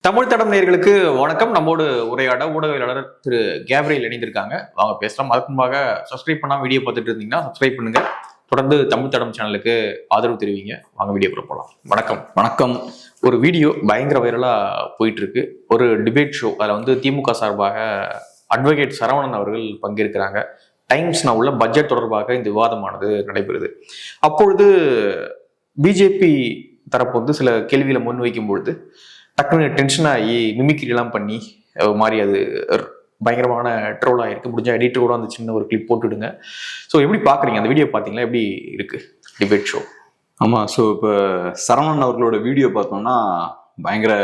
தமிழ் தடம் நேயர்களுக்கு வணக்கம். நம்மோடு உரையாட ஊடகவியலாளர் திரு கேப்ரியல் இணைந்திருக்காங்க. வாங்க பேசலாம். அதுக்கு முன்பாக சப்ஸ்கிரைப் பண்ணாம வீடியோ பார்த்துட்டு இருந்தீங்கன்னா சப்ஸ்கிரைப் பண்ணுங்க. தொடர்ந்து தமிழ் தடம் சேனலுக்கு ஆதரவு தெரிவிங்க. வாங்க வீடியோக்குள்ள போகலாம். வணக்கம். வணக்கம். ஒரு வீடியோ பயங்கர வைரலா போயிட்டு இருக்கு. ஒரு டிபேட் ஷோ. அதில் திமுக சார்பாக அட்வொகேட் சரவணன் அவர்கள் பங்கேற்கிறாங்க. டைம்ஸ் நான் உள்ள பட்ஜெட் தொடர்பாக இந்த விவாதமானது நடைபெறுது. அப்பொழுது பிஜேபி தரப்பு சில கேள்விகளை முன்வைக்கும் பொழுது டக்குனு டென்ஷன் ஆகி மிமிக்ரிலாம் பண்ணி மாதிரி அது பயங்கரமான ட்ரோல் ஆகிருக்கு. முடிஞ்ச எடிட்டர் கூட அந்த சின்ன ஒரு கிளிப் போட்டுடுங்க. ஸோ எப்படி பார்க்குறீங்க அந்த வீடியோ? பார்த்தீங்களா எப்படி இருக்கு டிபேட் ஷோ? ஆமாம். ஸோ இப்போ சரவணன் அவர்களோட வீடியோ பார்த்தோம்னா பயங்கர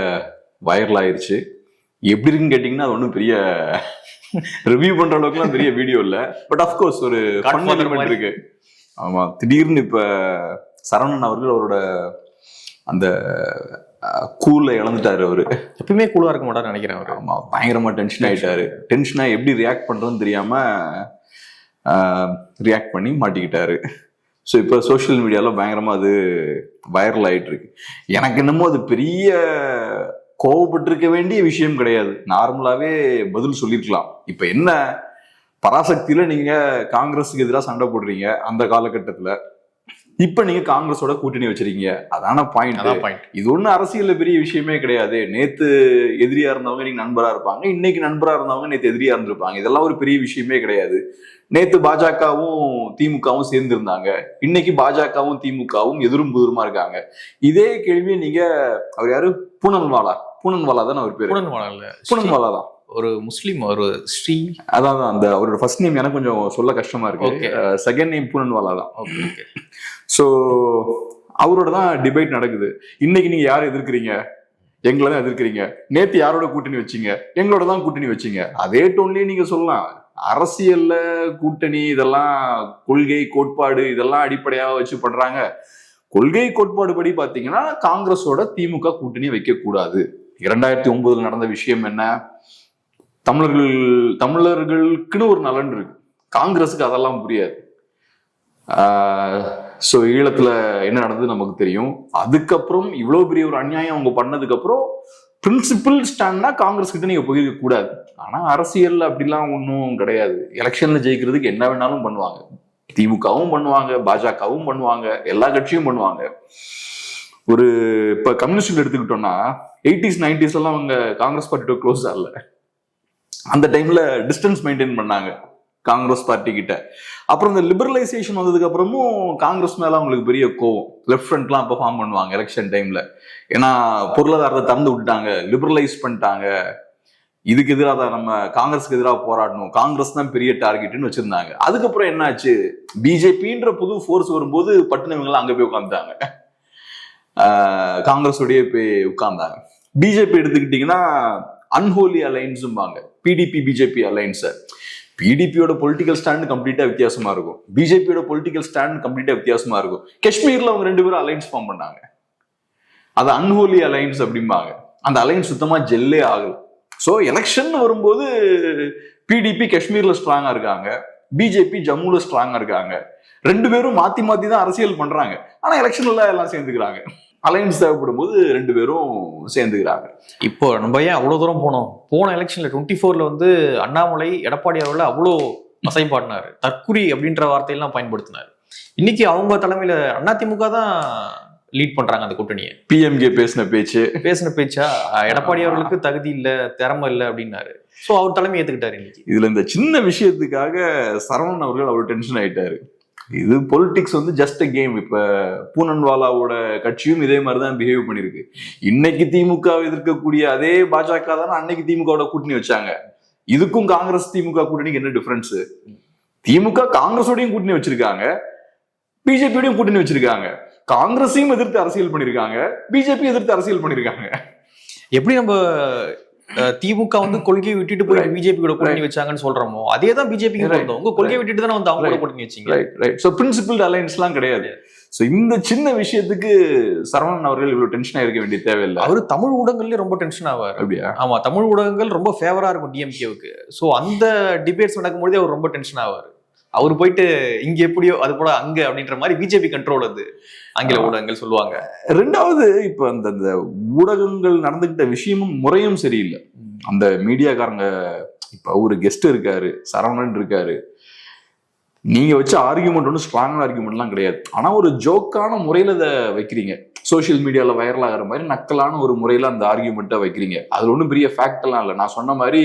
வைரல் ஆயிடுச்சு. எப்படி இருக்குன்னு கேட்டிங்கன்னா அது ஒன்றும் பெரிய ரிவ்யூ பண்ணுற அளவுக்குலாம் பெரிய வீடியோ இல்லை. பட் அஃப்கோர்ஸ் ஒரு ஃபன் எலிமெண்ட் இருக்கு. ஆமாம். திடீர்னு இப்போ சரவணன் அவர்கள் அவரோட அந்த கூல்ல இழந்துட்டாரு. அவரு எப்பயுமே கூலா இருக்க மாட்டாரு நினைக்கிறேன். அவரு ஆமா பயங்கரமா டென்ஷன் ஆயிட்டாரு. டென்ஷனா எப்படி ரியாக்ட் பண்றதுன்னு தெரியாம ரியாக்ட் பண்ணி மாட்டிக்கிட்டாரு. ஸோ இப்போ சோசியல் மீடியால பயங்கரமா அது வைரல் ஆயிட்டு இருக்கு. எனக்கு என்னமோ அது பெரிய கோவப்பட்டிருக்க வேண்டிய விஷயம் கிடையாது. நார்மலாவே பதில் சொல்லியிருக்கலாம். இப்ப என்ன பராசக்தியில நீங்க காங்கிரஸுக்கு எதிராக சண்டை போடுறீங்க அந்த காலகட்டத்துல, இப்ப நீங்க காங்கிரஸோட கூட்டணி வச்சிருக்கீங்க. அதான பாயிண்ட். இது ஒண்ணு அரசியல்ல பெரிய விஷயமே கிடையாது. நேத்து எதிரியா இருந்தவங்க இன்னைக்கு நண்பரா இருப்பாங்க, இன்னைக்கு நண்பரா இருந்தவங்க நேத்து எதிரியா இருந்திருப்பாங்க. இதெல்லாம் ஒரு பெரிய விஷயமே கிடையாது. நேத்து பாஜகவும் திமுகவும் சேர்ந்து இருந்தாங்க, இன்னைக்கு பாஜகவும் திமுகவும் எதிரும் புதிருமா இருக்காங்க. இதே கேள்வியை நீங்க அவர் யாரு பூனன்வாலா தானே அவர் பேரு? பூனன்வாலா தான். ஒரு முஸ்லீம், ஒரு ஸ்ரீ, அதான் அந்த அவரோட ஃபர்ஸ்ட் நேம் எனக்கு கொஞ்சம் சொல்ல கஷ்டமா இருக்கு. செகண்ட் நேம் பூனன்வாலா தான். ஸோ அவரோட தான் டிபேட் நடக்குது. இன்னைக்கு நீங்க யாரை எதிர்க்கிறீங்க? எங்களை தான் எதிர்க்கிறீங்க. நேத்து யாரோட கூட்டணி வச்சீங்க? எங்களோட தான் கூட்டணி வச்சீங்க. அதே டோன்லயே நீங்க சொல்லலாம். அரசியல்ல கூட்டணி இதெல்லாம் கொள்கை கோட்பாடு இதெல்லாம் அடிப்படையாக வச்சு பண்றாங்க. கொள்கை கோட்பாடு படி பாத்தீங்கன்னா காங்கிரஸோட திமுக கூட்டணி வைக்க கூடாது. 2009 நடந்த விஷயம் என்ன? தமிழர்களுக்குன்னு ஒரு நலன் இருக்கு, காங்கிரஸுக்கு அதெல்லாம் புரியாது. ஸோ ஈழத்துல என்ன நடந்தது நமக்கு தெரியும். அதுக்கப்புறம் இவ்வளவு பெரிய ஒரு அநியாயம் அவங்க பண்ணதுக்கு அப்புறம் பிரின்சிபிள் ஸ்டாண்ட்னா காங்கிரஸ் கிட்ட நீங்க போயிருக்க கூடாது. ஆனா அரசியல் அப்படிலாம் ஒன்றும் கிடையாது. எலெக்ஷன்ல ஜெயிக்கிறதுக்கு என்ன வேணாலும் பண்ணுவாங்க. திமுகவும் பண்ணுவாங்க, பாஜகவும் பண்ணுவாங்க, எல்லா கட்சியும் பண்ணுவாங்க. ஒரு இப்ப கம்யூனிஸ்ட் எடுத்துக்கிட்டோம்னா 80s 90s எல்லாம் அவங்க காங்கிரஸ் பார்ட்டியோட க்ளோஸ் ஆகல. அந்த டைம்ல டிஸ்டன்ஸ் மெயின்டைன் பண்ணாங்க காங்கிரஸ் பார்ட்டி கிட்ட. அப்புறம் இந்த லிபரலைசேஷன் வந்ததுக்கு அப்புறமும் காங்கிரஸ் மேல அவங்களுக்கு பெரிய கோவம். லெஃப்ட் ஃப்ரண்ட்லாம் அப்ப ஃபார்ம் பண்ணுவாங்க எலெக்ஷன் டைம்ல. ஏன்னா பொருளாதாரத்தை திறந்து விட்டாங்க, லிபரலைஸ் பண்ணிட்டாங்க. இதுக்கு எதிராக நம்ம காங்கிரஸுக்கு எதிராக போராடணும், காங்கிரஸ் தான் பெரிய டார்கெட்னு வச்சிருந்தாங்க. அதுக்கப்புறம் என்னாச்சு? பிஜேபின்ற புது ஃபோர்ஸ் வரும்போது பட்டுன்னு இவங்கெல்லாம் அங்க போய் உட்காந்துட்டாங்க, காங்கிரஸோடய போய் உட்கார்ந்தாங்க. பிஜேபி எடுத்துக்கிட்டீங்கன்னா அன்ஹோலி அலைன்ஸும்பாங்க, பிடிபி பிஜேபி அலைன்ஸ். பிடிபியோட பொலிட்டிக்கல் ஸ்டாண்ட் கம்ப்ளீட்டா வித்தியாசமா இருக்கும், பிஜேபியோட பொலிட்டிக்கல் ஸ்டாண்ட் கம்ப்ளீட்டா வித்தியாசமா இருக்கும். காஷ்மீர்ல அவங்க ரெண்டு பேரும் அலைன்ஸ் ஃபார்ம் பண்ணாங்க, அது அன்ஹோலி அலைன்ஸ் அப்படிம்பாங்க. அந்த அலைன்ஸ் சுத்தமா ஜெல்லே ஆகல. ஸோ எலெக்ஷன் வரும்போது பிடிபி காஷ்மீர்ல ஸ்ட்ராங்கா இருக்காங்க, பிஜேபி ஜம்முல ஸ்ட்ராங்கா இருக்காங்க. ரெண்டு பேரும் மாத்தி மாத்தி தான் அரசியல் பண்றாங்க. ஆனா எலெக்ஷன்ல எல்லாம் சேர்ந்துக்கிறாங்க. அலைன்ஸ் தேவைப்படும் போது ரெண்டு பேரும் சேர்ந்துக்கிறாங்க. இப்போ நம்ம ஏன் அவ்வளவு தூரம் போனோம்? போன எலெக்ஷன்ல 24ல அண்ணாமலை எடப்பாடி அவர்கள் அவ்வளோ மசைப்பாடினாரு, தற்குறி அப்படின்ற வார்த்தையெல்லாம் பயன்படுத்தினாரு. இன்னைக்கு அவங்க தலைமையில அதிமுக தான் லீட் பண்றாங்க அந்த கூட்டணியை. பிஎம்கே பேசின பேச்சா எடப்பாடி அவர்களுக்கு தகுதி இல்ல, திறமை இல்லை அப்படின்னாரு. சோ அவர் தலைமை ஏத்துக்கிட்டாரு. இன்னைக்கு இதுல இந்த சின்ன விஷயத்துக்காக சரவணன் அவர்கள் அவர் டென்ஷன் ஆயிட்டாரு. இது பொலிட்டிக்ஸ் ஜஸ்ட் கேம். இப்ப பூனன்வாலாவோட கட்சியும் இதே மாதிரிதான் பிஹேவ் பண்ணிருக்கு. இன்னைக்கு திமுக எதிர்க்கக்கூடிய அதே பாஜக தானே அன்னைக்கு திமுகவோட கூட்டணி வச்சாங்க. இதுக்கும் காங்கிரஸ் திமுக கூட்டணிக்கு என்ன டிஃபரன்ஸ்? திமுக காங்கிரஸோடையும் கூட்டணி வச்சிருக்காங்க, பிஜேபியோடையும் கூட்டணி வச்சிருக்காங்க. காங்கிரஸையும் எதிர்த்து அரசியல் பண்ணிருக்காங்க, பிஜேபி எதிர்த்து அரசியல் பண்ணிருக்காங்க. எப்படி நம்ம திமுக கொள்கையை விட்டுட்டு போய் பிஜேபி கூட கூட்டணி வச்சாங்கன்னு சொல்றோமோ, அதே தான் பிஜேபி உங்க கொள்கையை விட்டுட்டு தானே அவங்க கூட கூட்டணி வச்சீங்க. சோ பிரின்சிபிள் அலைன்ஸ் எல்லாம் கிடையாது. சோ இந்த சின்ன விஷயத்துக்கு சரவணன் அவர்கள் இவ்வளவு டென்ஷனா இருக்க வேண்டிய தேவையில்லை. அவரு தமிழ் ஊடகங்கள்லயே ரொம்ப டென்ஷன் ஆவார். அப்படியா? ஆமா, தமிழ் ஊடகங்கள் ரொம்ப ஃபேவரா இருக்கும் டிஎம்கேவுக்கு. சோ அந்த டிபேட்ஸ் நடக்கும்போதே அவர் ரொம்ப டென்ஷன் ஆவார். அவர் போயிட்டு இங்க எப்படியோ அது போல அங்க அப்படின்ற மாதிரி பிஜேபி கண்ட்ரோல் அது ஆங்கில ஊடகங்கள் சொல்லுவாங்க. ரெண்டாவது இப்ப அந்த ஊடகங்கள் நடந்துகிட்ட விஷயமும் முறையும் சரியில்லை. அந்த மீடியாக்காரங்க இப்ப ஒரு கெஸ்ட் இருக்காரு, சரவணன் இருக்காரு, நீங்க வச்ச ஆர்கியூமெண்ட் ஒன்றும் ஸ்ட்ராங்கான ஆர்கியூமெண்ட்லாம் கிடையாது. ஆனா ஒரு ஜோக்கான முறையில அதை வைக்கிறீங்க, சோசியல் மீடியாவில் வைரல் ஆகிற மாதிரி நக்கலான ஒரு முறையில் அந்த ஆர்கியூமெண்ட்டை வைக்கிறீங்க. அது ஒன்றும் பெரிய ஃபேக்ட் எல்லாம் இல்லை. நான் சொன்ன மாதிரி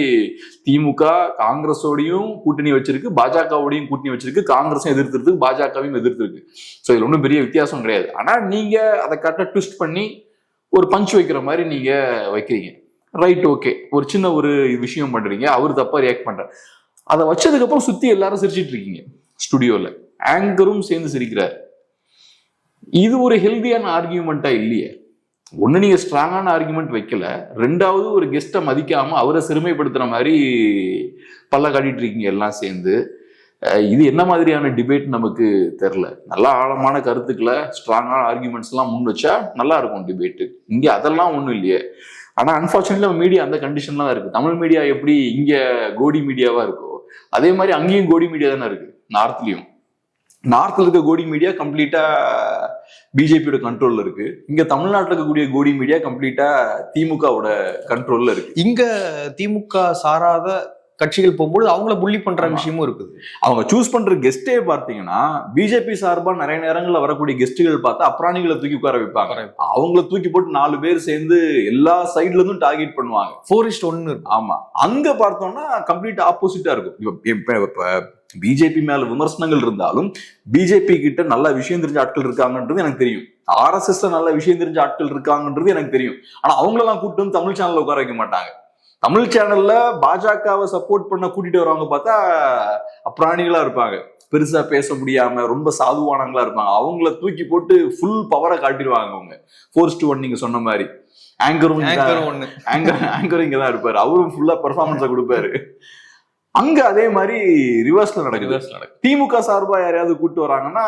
திமுக காங்கிரஸோடையும் கூட்டணி வச்சிருக்கு, பாஜகவோடையும் கூட்டணி வச்சிருக்கு, காங்கிரஸும் எதிர்த்துருக்கு, பாஜகவையும் எதிர்த்துருக்கு. ஸோ இதில் ஒன்றும் பெரிய வித்தியாசம் கிடையாது. ஆனால் நீங்கள் அதை கரெக்டாக ட்விஸ்ட் பண்ணி ஒரு பஞ்ச் வைக்கிற மாதிரி நீங்கள் வைக்கிறீங்க. ரைட், ஓகே, ஒரு சின்ன ஒரு விஷயம் பண்ணுறீங்க, அவர் தப்பாக ரியாக்ட் பண்ணுறார். அதை வச்சதுக்கப்புறம் சுற்றி எல்லாரும் சிரிச்சிட்டு இருக்கீங்க. ஸ்டுடியோவில் ஆங்கரும் சேர்ந்து சிரிக்கிறார். இது ஒரு ஹெல்தியான ஆர்கியூமெண்டா இல்லையே. ஒண்ணு நீங்க ஸ்ட்ராங்கான ஆர்கியூமெண்ட் வைக்கல, ரெண்டாவது ஒரு கெஸ்ட்டை மதிக்காம அவரை சிறுமைப்படுத்துற மாதிரி பல்ல காட்டிட்டு இருக்கீங்க எல்லாம் சேர்ந்து. இது என்ன மாதிரியான டிபேட் நமக்கு தெரியல. நல்லா ஆழமான கருத்துக்களை ஸ்ட்ராங்கான ஆர்கியூமெண்ட்ஸ் எல்லாம் முன் வச்சா நல்லா இருக்கும் டிபேட்டு. இங்க அதெல்லாம் ஒண்ணும் இல்லையே. ஆனா அன்பார்ச்சுனேட்லி மீடியா அந்த கண்டிஷன்லாம் தான் இருக்கு. தமிழ் மீடியா எப்படி இங்க கோடி மீடியாவா இருக்கோ அதே மாதிரி அங்கேயும் கோடி மீடியா தானே இருக்கு. நார்த்ல இருக்க கோடி மீடியா கம்ப்ளீட்டா பிஜேபியோட கண்ட்ரோல்ல இருக்கு. இங்க தமிழ்நாட்டில் இருக்கக்கூடிய கோடி மீடியா கம்ப்ளீட்டா திமுகவோட கண்ட்ரோல்ல இருக்கு. இங்க திமுக சாராத கட்சிகள் போகும்போது அவங்கள புள்ளி பண்ற விஷயமும் இருக்குது. அவங்க சூஸ் பண்ற கெஸ்டே பார்த்தீங்கன்னா பிஜேபி சார்பா நிறைய நேரங்களில் வரக்கூடிய கெஸ்ட்டுகள் பார்த்தா அப்ராணிகளை தூக்கி உட்கார வைப்பாங்க. அவங்கள தூக்கி போட்டு 4 பேர் சேர்ந்து எல்லா சைட்ல இருந்தும் டார்கெட் பண்ணுவாங்க. 4:1. ஆமா, அங்க பார்த்தோம்னா கம்ப்ளீட் ஆப்போசிட்டா இருக்கும். இப்ப பிஜேபி மேல விமர்சனங்கள் இருந்தாலும் பிஜேபி கிட்ட நல்ல விஷயம் தெரிஞ்ச ஆட்கள் இருக்காங்கன்றது எனக்கு தெரியும். RSS நல்ல விஷயம் தெரிஞ்ச ஆட்கள் இருக்காங்கன்றது எனக்கு தெரியும். ஆனா அவங்களெல்லாம் கூப்பிட்டு வந்து தமிழ் சேனல்ல உட்கார வைக்க மாட்டாங்க. தமிழ் சேனல்ல பாஜகவை சப்போர்ட் பண்ண கூட்டிட்டு வரவங்க பார்த்தா அப்ராணிகளா இருப்பாங்க, பெருசா பேச முடியாம ரொம்ப சாதுவானங்களா இருப்பாங்க. அவங்கள தூக்கி போட்டு ஃபுல் பவரை காட்டிடுவாங்க. அவங்க 4:1 நீங்க சொன்ன மாதிரி ஆங்கரும் இங்கதான் இருப்பாரு. அவரும் ஃபுல்லா பெர்ஃபார்மன்ஸை கொடுப்பாரு. அங்க அதே மாதிரி ரிவர்ஸ்ல நடக்குது. திமுக சார்பா யாரையாவது கூப்பிட்டு வராங்கன்னா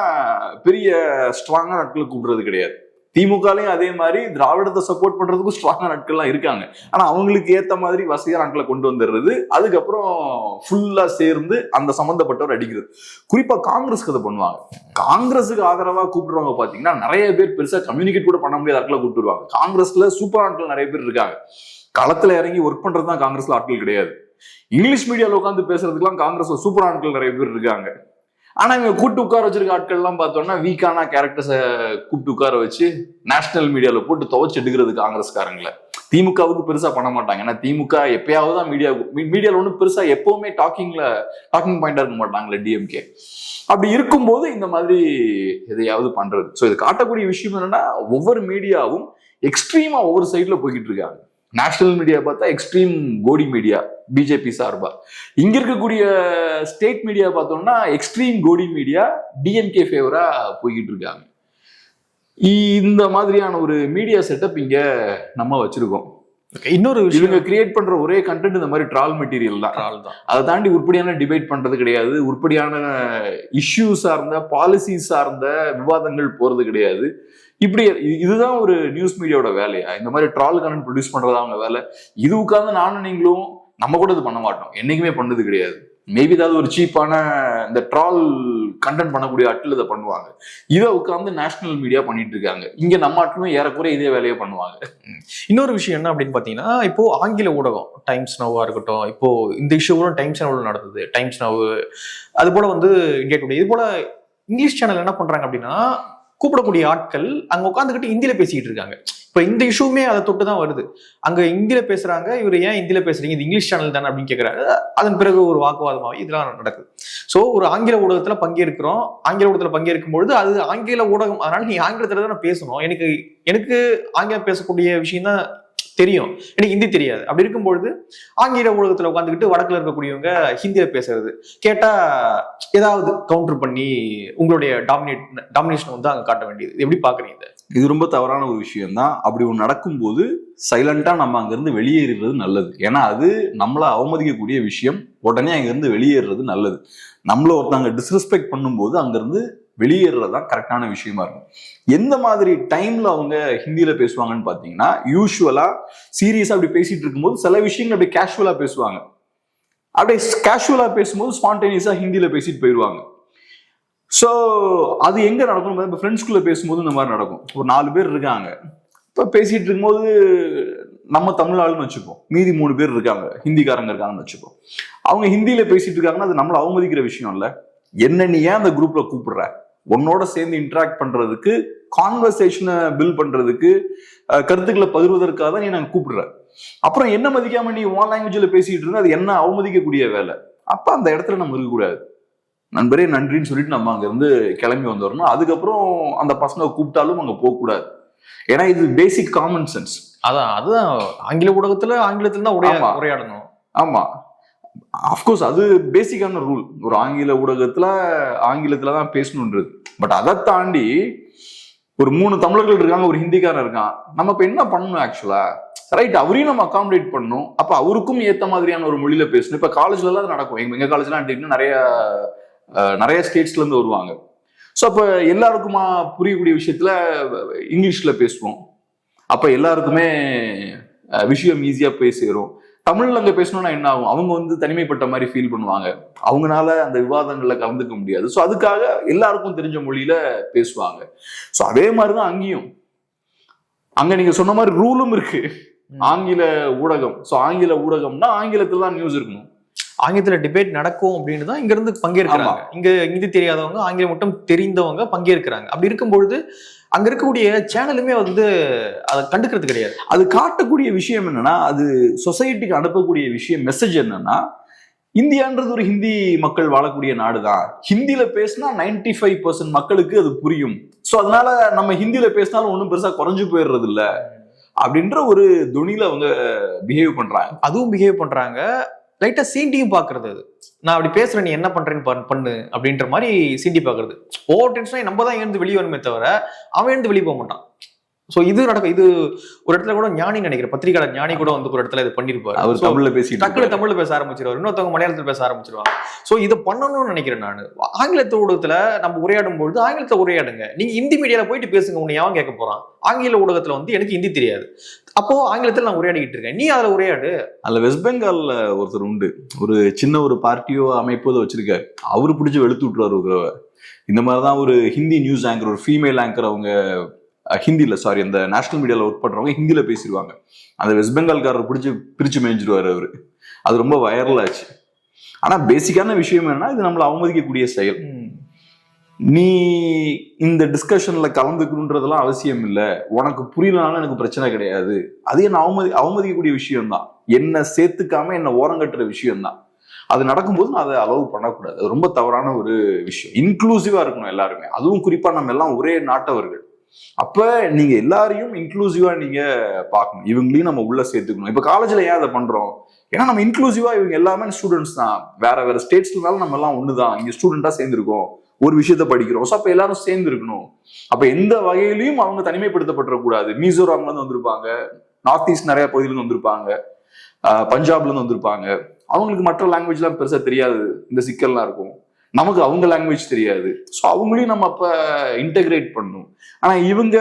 பெரிய ஸ்ட்ராங்கா நாட்கள் கூப்பிடுறது கிடையாது. திமுகலையும் அதே மாதிரி திராவிடத்தை சப்போர்ட் பண்றதுக்கும் ஸ்ட்ராங்கா நாட்கள்லாம் இருக்காங்க. ஆனா அவங்களுக்கு ஏத்த மாதிரி வசதியான நாட்களை கொண்டு வந்துடுறது, அதுக்கப்புறம் ஃபுல்லா சேர்ந்து அந்த சம்பந்தப்பட்டவர் அடிக்கிறது. குறிப்பா காங்கிரஸ்க்கு அதை பண்ணுவாங்க. காங்கிரஸுக்கு ஆதரவா கூப்பிடுறவங்க பாத்தீங்கன்னா நிறைய பேர் பெருசா கம்யூனிகேட் கூட பண்ண முடியாத ஆட்களை கூப்பிட்டுருவாங்க. காங்கிரஸ்ல சூப்பர் ஆட்கள் நிறைய பேர் இருக்காங்க. களத்துல இறங்கி ஒர்க் பண்றதுதான் காங்கிரஸ்ல ஆட்கள் கிடையாது. இங்கிலீஷ் மீடியாவில் உட்காந்து பேசுறதுக்குலாம் காங்கிரஸ்ல சூப்பர் ஆட்கள் நிறைய பேர் இருக்காங்க. ஆனா இவங்க கூப்பிட்டு உட்கார வச்சிருக்க ஆட்கள் எல்லாம் பார்த்தோம்னா வீக்கான கேரக்டர்ஸை கூப்பிட்டு உட்கார வச்சு நேஷனல் மீடியாவில் போட்டு துவச்சு எடுக்கிறது காங்கிரஸ்காரங்களை. திமுகவுக்கு பெருசா பண்ண மாட்டாங்க. ஏன்னா திமுக எப்பயாவது தான் மீடியாவில் ஒன்றும் பெருசா எப்பவுமே டாக்கிங் பாயிண்டா இருக்க மாட்டாங்களே டிஎம்கே. அப்படி இருக்கும்போது இந்த மாதிரி எதையாவது பண்றது. ஸோ இது காட்டக்கூடிய விஷயம் என்னன்னா ஒவ்வொரு மீடியாவும் எக்ஸ்ட்ரீமா ஒவ்வொரு சைட்ல போய்கிட்டு இருக்காங்க. நேஷனல் மீடியா பார்த்தா எக்ஸ்ட்ரீம் கோடி மீடியா பிஜேபி சார்பா, இங்க இருக்கக்கூடிய ஸ்டேட் மீடியா பார்த்தோம்னா எக்ஸ்ட்ரீம் கோடி மீடியா டிஎம்கே ஃபேவரா போய்கிட்டு இருக்காங்க. இந்த மாதிரியான ஒரு மீடியா செட்டப் இங்க நம்ம வச்சிருக்கோம். இன்னொரு விஷயம், இவங்க கிரியேட் பண்ற ஒரே கண்டென்ட் இந்த மாதிரி ட்ரால் மெட்டீரியல் தான். அதை தாண்டி உருப்படியான டிபேட் பண்றது கிடையாது, உருப்படியான இஷ்யூ சார்ந்த பாலிசி சார்ந்த விவாதங்கள் போறது கிடையாது. இப்படி இதுதான் ஒரு நியூஸ் மீடியாவோட வேலையா? இந்த மாதிரி ட்ரால் கண்டென்ட் ப்ரொடியூஸ் பண்றதா அவங்க வேலை? இது உட்கார்ந்து நானும் நீங்களும் நம்ம கூட இது பண்ண மாட்டோம், என்னைக்குமே பண்ணது கிடையாது. மேபி ஏதாவது ஒரு சீப்பான இந்த ட்ரால் கண்டென்ட் பண்ணக்கூடிய ஆட்கள் இதை பண்ணுவாங்க. இதை உட்கார்ந்து நேஷனல் மீடியா பண்ணிட்டு இருக்காங்க. இங்க நம்ம ஆட்களுமே ஏறக்குறைய இதே வேலையை பண்ணுவாங்க. இன்னொரு விஷயம் என்ன அப்படின்னு பாத்தீங்கன்னா, இப்போ ஆங்கில ஊடகம் டைம்ஸ் நவ்வா இருக்கட்டும், இப்போ இந்த இஷ்யூவும் டைம்ஸ் நவ்ல நடந்தது, டைம்ஸ் நவ், அது போல வந்து இந்தியா டுடே, இது போல இங்கிலீஷ் சேனல் என்ன பண்றாங்க அப்படின்னா கூப்பிடக்கூடிய ஆட்கள் அங்க உட்காந்துக்கிட்டு இந்தியில பேசிக்கிட்டு இருக்காங்க. இப்ப இந்த இஷ்யூமே அதை தொட்டு தான் வருது. அங்க இந்தியில பேசுறாங்க, இவர் ஏன் இந்தியில பேசுறீங்க, இது இங்கிலீஷ் சேனல் தானே அப்படின்னு கேட்கிறாரு. அதன் பிறகு ஒரு வாக்குவாதமாகி இதெல்லாம் நடக்குது. ஸோ ஒரு ஆங்கில ஊடகத்துல பங்கேற்கிறோம், ஆங்கில ஊடகத்துல பங்கேற்கும் பொழுது அது ஆங்கில ஊடகம், அதனால நீ ஆங்கிலத்துல தானே பேசணும், எனக்கு ஆங்கிலம் பேசக்கூடிய விஷயம் தான் தெரியும், எனக்கு ஹிந்தி தெரியாது. அப்படி இருக்கும்பொழுது ஆங்கில ஊடகத்துல உட்காந்துக்கிட்டு வடக்குல இருக்கக்கூடியவங்க ஹிந்தியில பேசுறது கேட்டா ஏதாவது கவுண்டர் பண்ணி உங்களுடைய டாமினேஷன் வந்து அங்க காட்ட வேண்டியது. எப்படி பாக்குறீங்க? இது ரொம்ப தவறான ஒரு விஷயம் தான். அப்படி ஒன்று நடக்கும்போது சைலண்டா நம்ம அங்கிருந்து வெளியேறது நல்லது. ஏன்னா அது நம்மளை அவமதிக்கக்கூடிய விஷயம். உடனே அங்கிருந்து வெளியேறது நல்லது. நம்மள ஒருத்தவங்க டிஸ்ரெஸ்பெக்ட் பண்ணும்போது அங்கிருந்து வெளியேறதுதான் கரெக்டான விஷயமா இருக்கும். எந்த மாதிரி டைம்ல அவங்க ஹிந்தியில பேசுவாங்கன்னு பாத்தீங்கன்னா, யூஸ்வலா சீரியஸா அப்படி பேசிட்டு இருக்கும்போது சில விஷயங்கள் அப்படி கேஷுவலா பேசுவாங்க. அப்படியே கேஷுவலா பேசும்போது ஸ்பான்டேனியஸா ஹிந்தியில பேசிட்டு போயிடுவாங்க. ஸோ அது எங்க நடக்கும்? இப்போ ஃப்ரெண்ட்ஸ்குள்ள பேசும்போது இந்த மாதிரி நடக்கும். ஒரு 4 பேர் இருக்காங்க, இப்போ பேசிட்டு இருக்கும்போது நம்ம தமிழ் ஆளுன்னு வச்சுப்போம், மீதி 3 பேர் இருக்காங்க ஹிந்திக்காரங்க இருக்காங்கன்னு வச்சுப்போம். அவங்க ஹிந்தியில பேசிட்டு இருக்காங்கன்னா அது நம்மளை அவமதிக்கிற விஷயம் இல்லை. என்ன நீ ஏன் அந்த குரூப்ல கூப்பிடுற, உன்னோட சேர்ந்து இன்டராக்ட் பண்றதுக்கு, கான்வர்சேஷனை பில்ட் பண்றதுக்கு, கருத்துக்களை பகிர்வதற்காக தான் நீ நாங்கள் கூப்பிடுறேன். அப்புறம் என்ன மதிக்காம நீ உன் லாங்குவேஜ்ல பேசிட்டு இருந்தா அது என்ன அவமதிக்கக்கூடிய வேலை. அப்ப அந்த இடத்துல நம்ம இருக்கக்கூடாது. நண்பரே நன்றின்னு சொல்லிட்டு நம்ம அங்க இருந்து கிளம்பி வந்துடணும். அதுக்கப்புறம் அந்த பசங்க கூப்பிட்டாலும் அங்க போக கூடாது. ஏன்னா இது பேசிக் காமன் சென்ஸ். அதுதான் ஆங்கில ஊடகத்துல ஆங்கிலத்துல தான் உரையாடணும். ஆமா, அப்கோர்ஸ் அது பேசிக்கான ரூல். ஒரு ஆங்கில ஊடகத்துல ஆங்கிலத்துலதான் பேசணுன்றது. பட் அதை தாண்டி ஒரு 3 தமிழர்கள் இருக்காங்க, ஒரு ஹிந்திக்காரன் இருக்கான், நம்ம இப்ப என்ன பண்ணணும் ஆக்சுவலா? ரைட், அவரையும் நம்ம அகாமடேட் பண்ணணும். அப்ப அவருக்கும் ஏத்த மாதிரியான ஒரு மொழியில பேசணும். இப்ப காலேஜ்ல எல்லாம் நடக்கும். எங்க காலேஜ்லாம் எடுத்துக்கிட்டா நிறைய ஸ்டேட்ஸ்ல இருந்து வருவாங்க. ஸோ அப்ப எல்லாருக்குமா புரியக்கூடிய விஷயத்துல இங்கிலீஷ்ல பேசுவோம். அப்ப எல்லாருக்குமே விஷயம் ஈஸியா போய் சேரும். தமிழ்ல அங்க பேசணும்னா என்ன ஆகும்? அவங்க தனிமைப்பட்ட மாதிரி ஃபீல் பண்ணுவாங்க, அவங்களால அந்த விவாதங்கள்ல கலந்துக்க முடியாது. ஸோ அதுக்காக எல்லாருக்கும் தெரிஞ்ச மொழியில பேசுவாங்க. ஸோ அதே மாதிரிதான் அங்கேயும். அங்க நீங்க சொன்ன மாதிரி ரூலும் இருக்கு, ஆங்கில ஊடகம். ஸோ ஆங்கில ஊடகம்னா ஆங்கிலத்துல தான் நியூஸ் இருக்கணும், ஆங்கிலத்துல டிபேட் நடக்கும் அப்படின்னு தான் இங்க இருந்து பங்கேற்கிறாங்க. இங்க ஹிந்தி தெரியாதவங்க, ஆங்கிலம் மட்டும் தெரிந்தவங்க பங்கேற்கிறாங்க. அப்படி இருக்கும்பொழுது அங்க இருக்கக்கூடிய சேனலுமே அதை கண்டுக்கிறது கிடையாது. அது காட்டக்கூடிய விஷயம் என்னன்னா, அது சொசைட்டிக்கு அனுப்பக்கூடிய விஷயம், மெசேஜ் என்னன்னா, இந்தியான்றது ஒரு ஹிந்தி மக்கள் வாழக்கூடிய நாடுதான். ஹிந்தியில பேசினா 95% மக்களுக்கு அது புரியும். ஸோ அதனால நம்ம ஹிந்தியில பேசினாலும் ஒன்றும் பெருசா குறைஞ்சு போயிடுறது இல்லை அப்படின்ற ஒரு துணியில அவங்க பிஹேவ் பண்றாங்க. அதுவும் பிஹேவ் பண்றாங்க, லைட்டா சீண்டியும் பாக்குறது. அது நான் அப்படி பேசுறேன், நீ என்ன பண்றேன்னு பண்ணு அப்படின்ற மாதிரி சீண்டி பாக்குறது. ஓவர் டென்ஷனா நம்ம தான் எழுந்து வெளியே வரணுமே தவிர அவன் எழுந்து வெளியே போக மாட்டான். சோ இது நடக்கும். இது ஒரு இடத்துல கூட ஞானி நினைக்கிறேன், பத்திரிகையாளர் ஞானி கூட ஒரு இடத்துல இது பண்ணிருப்பாரு. அவர் தமிழ்ல பேசி டக்குனு தமிழ்ல பேச ஆரம்பிச்சிருவாரு, இன்னொருத்தவங்க மலையாளத்துல பேச ஆரம்பிச்சிருவாங்க. சோ இதை பண்ணணும்னு நினைக்கிறேன் நான். ஆங்கிலத்து ஊடகத்துல நம்ம உரையாடும் பொழுது ஆங்கிலத்தை உரையாடுங்க. நீங்க ஹிந்தி மீடியால போயிட்டு பேசுங்க, உன்னை யாவும் கேட்க போறான். ஆங்கில ஊடகத்துல எனக்கு ஹிந்தி தெரியாது, அப்போ ஆங்கிலத்தில் நான் உரையாடிக்கிட்டு இருக்கேன், நீ அதுல உரையாடு. அதுல வெஸ்ட் பெங்கால்ல ஒருத்தர் உண்டு, ஒரு சின்ன ஒரு பார்ட்டியோ அமைப்போ வச்சிருக்காரு. அவரு பிடிச்சி வெளுத்து விட்டுருவாரு. இந்த மாதிரிதான் ஒரு ஹிந்தி நியூஸ் ஆங்கர், ஒரு ஃபீமேல் ஆங்கர், அவங்க ஹிந்தியில அந்த நேஷனல் மீடியால ஒர்க் பண்றவங்க ஹிந்தியில பேசிடுவாங்க. அந்த வெஸ்ட் பெங்கால்காரர் பிரிச்சு மேய்ஞ்சிருவாரு அவரு. அது ரொம்ப வைரல் ஆச்சு. ஆனா பேசிக்கான விஷயம் என்னன்னா, இது நம்மளை அவமதிக்கக்கூடிய செயல். நீ இந்த டிஸ்கஷன்ல கலந்துக்கணுன்றதெல்லாம் அவசியம் இல்லை, உனக்கு புரியலனாலும் எனக்கு பிரச்சனை கிடையாது. அது என்ன அவமதிக்கக்கூடிய விஷயம் தான், என்ன சேர்த்துக்காம என்ன ஓரங்கட்டுற விஷயம் தான். அது நடக்கும்போது நான் அதை அலோவ் பண்ணக்கூடாது. அது ரொம்ப தவறான ஒரு விஷயம். இன்க்ளூசிவா இருக்கணும் எல்லாருமே, அதுவும் குறிப்பா நம்ம எல்லாம் ஒரே நாட்டவர்கள். அப்ப நீங்க எல்லாரையும் இன்க்ளூசிவா நீங்க பார்க்கணும், இவங்களையும் நம்ம உள்ள சேர்த்துக்கணும். இப்ப காலேஜ்ல ஏன் அதை பண்றோம்? ஏன்னா நம்ம இன்க்ளூசிவா, இவங்க எல்லாமே ஸ்டூடெண்ட்ஸ் தான், வேற ஸ்டேட்ஸ்ல இருந்தாலும் நம்ம எல்லாம் ஒண்ணுதான், இங்க ஸ்டூடெண்டா சேர்ந்துருக்கோம், ஒரு விஷயத்த படிக்கிறோம். ஸோ அப்ப எல்லாரும் சேர்ந்து இருக்கணும். அப்ப எந்த வகையிலையும் அவங்க தனிமைப்படுத்தப்படக்கூடாது. மிசோராம்ல இருந்து வந்திருப்பாங்க, நார்த் ஈஸ்ட் நிறைய பகுதியில வந்திருப்பாங்க, பஞ்சாப்ல இருந்து வந்திருப்பாங்க. அவங்களுக்கு மற்ற லாங்குவேஜ் எல்லாம் பெருசா தெரியாது, இந்த சிக்கல்லாம் இருக்கும். நமக்கு அவங்க லாங்குவேஜ் தெரியாது. ஸோ அவங்களையும் நம்ம அப்ப இன்டகிரேட் பண்ணணும். ஆனா இவங்க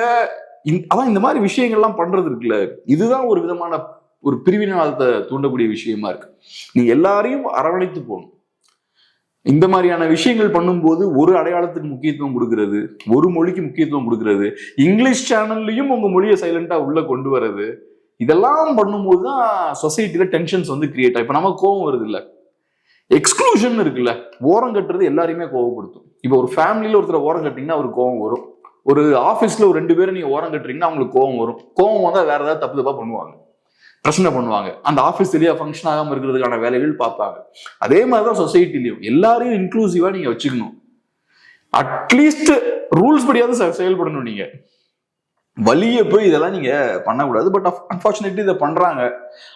அதான் இந்த மாதிரி விஷயங்கள்லாம் பண்றது இருக்குல்ல, இதுதான் ஒரு விதமான ஒரு பிரிவினைவாதத்தை தூண்டக்கூடிய விஷயமா இருக்கு. நீ எல்லாரையும் அரவணைத்து போகணும். இந்த மாதிரியான விஷயங்கள் பண்ணும்போது ஒரு அடையாளத்துக்கு முக்கியத்துவம் கொடுக்கறது, ஒரு மொழிக்கு முக்கியத்துவம் கொடுக்கறது, இங்கிலீஷ் சேனல்லையும் உங்க மொழியை சைலண்டா உள்ள கொண்டு வர்றது, இதெல்லாம் பண்ணும்போது தான் சொசைட்டில டென்ஷன்ஸ் கிரியேட் ஆகும். இப்ப நமக்கு கோவம் வருது இல்ல, எக்ஸ்க்ளூஷன் இருக்குல்ல, ஓரம் கட்டுறது எல்லாரையுமே கோவப்படுத்தும். இப்ப ஒரு ஃபேமிலியில ஒருத்தர் ஓரம் கட்டிங்கன்னா அவருக்கு கோவம் வரும். ஒரு ஆஃபீஸ்ல ஒரு 2 பேரும் நீங்க ஓரம் கட்டுறீங்கன்னா அவங்களுக்கு கோவம் வரும். கோவம் வந்தா வேற ஏதாவது தப்பு பண்ணுவாங்க, பிரச்சனை பண்ணுவாங்க, அந்த ஆஃபீஸ் சரியா ஃபங்க்ஷன் ஆகாம இருக்கிறதுக்கான வேலைகள் பார்ப்பாங்க. அதே மாதிரிதான் சொசைட்டிலையும் எல்லாரையும் இன்க்ளூசிவா நீங்க வச்சுக்கணும். அட்லீஸ்ட் ரூல்ஸ் படியாவது செயல்படணும். நீங்க வலிய போய் இதெல்லாம் நீங்க பண்ணக்கூடாது. பட் அன்பார்ச்சுனேட்லி இதை பண்றாங்க.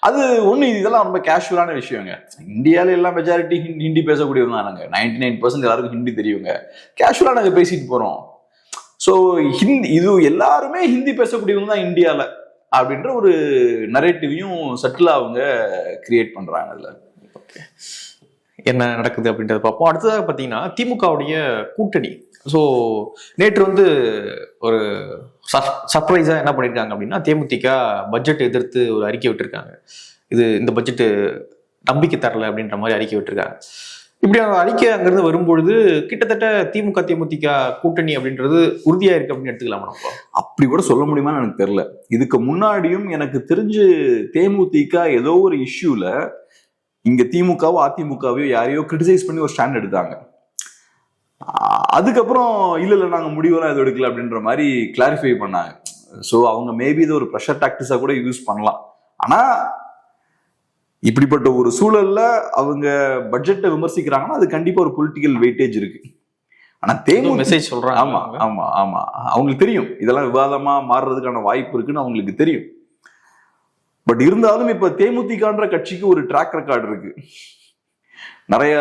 அது ஒண்ணு, இதெல்லாம் ரொம்ப கேஷுவலான விஷயங்க. இந்தியாவில எல்லாம் மெஜாரிட்டி ஹிந்தி பேசக்கூடியவங்க தானாங்க, 99% எல்லாருக்கும் ஹிந்தி தெரியுங்க. கேஷுவலா நாங்க பேசிட்டு போறோம். ஸோ ஹிந்தி, இது எல்லாருமே ஹிந்தி பேசக்கூடியவங்க தான் இந்தியால அப்படின்ற ஒரு நரேட்டிவையும் சட்டிலா அவங்க கிரியேட் பண்றாங்க. அதுல என்ன நடக்குது அப்படின்றத பார்ப்போம். அடுத்ததாக பார்த்தீங்கன்னா திமுகவுடைய கூட்டணி. ஸோ நேற்று ஒரு சர்ப்ரைஸா என்ன பண்ணியிருக்காங்க அப்படின்னா, தேமுதிக பட்ஜெட் எதிர்த்து ஒரு அறிக்கை விட்டுருக்காங்க. இந்த பட்ஜெட்டு நம்பிக்கை தரல அப்படின்ற மாதிரி அறிக்கை விட்டுருக்காங்க. இப்படி அந்த அறிக்கை அங்கிருந்து வரும்பொழுது கிட்டத்தட்ட திமுக தேமுதிக கூட்டணி அப்படின்றது உறுதியா இருக்கு அப்படின்னு எடுத்துக்கலாமா நம்ம? அப்படி கூட சொல்ல முடியுமான்னு எனக்கு தெரியல. இதுக்கு முன்னாடியும் எனக்கு தெரிஞ்சு தேமுதிக ஏதோ ஒரு இஷ்யூல இங்க திமுகவோ அதிமுகவையோ யாரையோ கிரிட்டிசைஸ் பண்ணி ஒரு ஸ்டாண்ட் எடுத்தாங்க. அதுக்கப்புறம் இல்ல நாங்க முடிவெல்லாம் எதுவும் எடுக்கல அப்படின்ற மாதிரி கிளாரிஃபை பண்ணாங்க. ஸோ அவங்க மேபி இது ஒரு ப்ரெஷர் டாக்டிஸா கூட யூஸ் பண்ணலாம். ஆனா இப்படிப்பட்ட ஒரு சூழல்ல அவங்க பட்ஜெட்டை விமர்சிக்கிறாங்கன்னா அது கண்டிப்பா ஒரு பொலிட்டிக்கல் வெயிட்டேஜ் இருக்கு. ஆனா மெசேஜ் சொல்றாங்க. ஆமா ஆமா ஆமா அவங்களுக்கு தெரியும் இதெல்லாம் விவாதமா மாறுறதுக்கான வாய்ப்பு இருக்குன்னு அவங்களுக்கு தெரியும். பட் இருந்தாலும் இப்ப தேமுதிகன்ற கட்சிக்கு ஒரு ட்ராக் ரெக்கார்டு இருக்கு. நிறைய